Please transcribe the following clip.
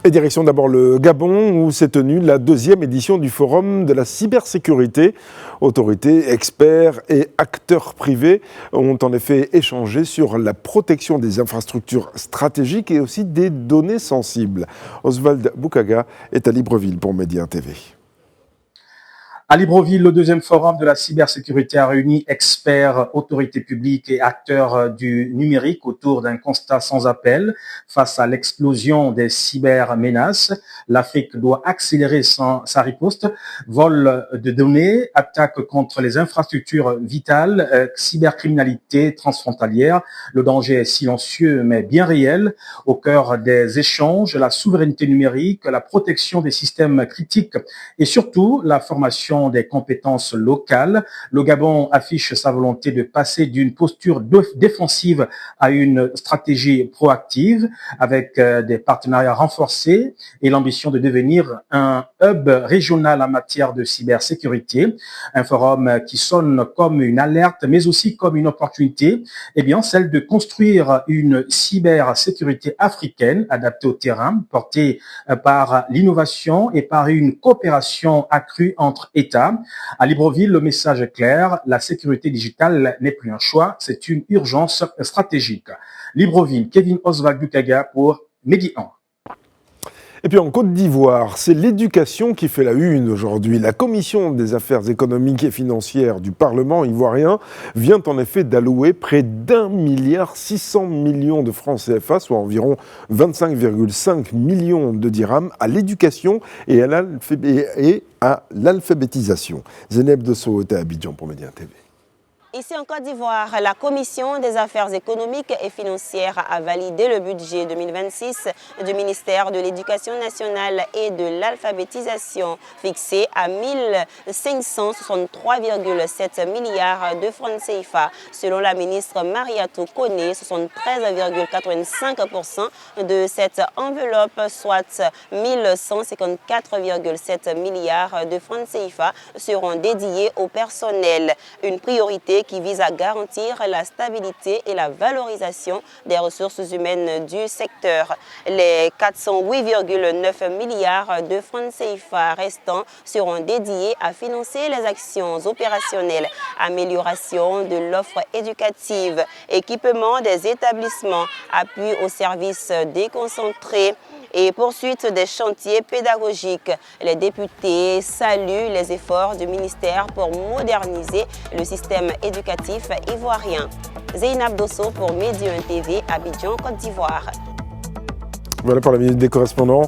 Et direction d'abord le Gabon, où s'est tenue la 2e édition du Forum de la cybersécurité. Autorités, experts et acteurs privés ont en effet échangé sur la protection des infrastructures stratégiques et aussi des données sensibles. Oswald Boukaga est à Libreville pour Média TV. À Libreville, le 2e forum de la cybersécurité a réuni experts, autorités publiques et acteurs du numérique autour d'un constat sans appel. Face à l'explosion des cybermenaces, l'Afrique doit accélérer sa riposte. Vol de données, attaques contre les infrastructures vitales, cybercriminalité transfrontalière. Le danger est silencieux mais bien réel. Au cœur des échanges, la souveraineté numérique, la protection des systèmes critiques et surtout la formation des compétences locales. Le Gabon affiche sa volonté de passer d'une posture défensive à une stratégie proactive avec des partenariats renforcés et l'ambition de devenir un hub régional en matière de cybersécurité. Un forum qui sonne comme une alerte mais aussi comme une opportunité, celle de construire une cybersécurité africaine adaptée au terrain, portée par l'innovation et par une coopération accrue entre États. À Libreville, le message est clair, la sécurité digitale n'est plus un choix, c'est une urgence stratégique. Libreville, Kevin Oswald Boukaga pour Medi 1. Et puis en Côte d'Ivoire, c'est l'éducation qui fait la une aujourd'hui. La Commission des affaires économiques et financières du Parlement ivoirien vient en effet d'allouer près d'1,6 milliard de francs CFA, soit environ 25,5 millions de dirhams, à l'éducation et à l'alphabétisation. Zeynep Dosso était à Abidjan pour Média TV. Ici en Côte d'Ivoire, la Commission des affaires économiques et financières a validé le budget 2026 du ministère de l'Éducation nationale et de l'alphabétisation, fixé à 1563,7 milliards de francs CFA. Selon la ministre Mariatou Koné, 73,85% de cette enveloppe, soit 1154,7 milliards de francs CFA, seront dédiés au personnel. Une priorité qui vise à garantir la stabilité et la valorisation des ressources humaines du secteur. Les 408,9 milliards de francs CFA restants seront dédiés à financer les actions opérationnelles, amélioration de l'offre éducative, équipement des établissements, appui aux services déconcentrés et poursuite des chantiers pédagogiques. Les députés saluent les efforts du ministère pour moderniser le système éducatif ivoirien. Zeynep Dosso pour Média TV, Abidjan, Côte d'Ivoire. Voilà pour la minute des correspondants.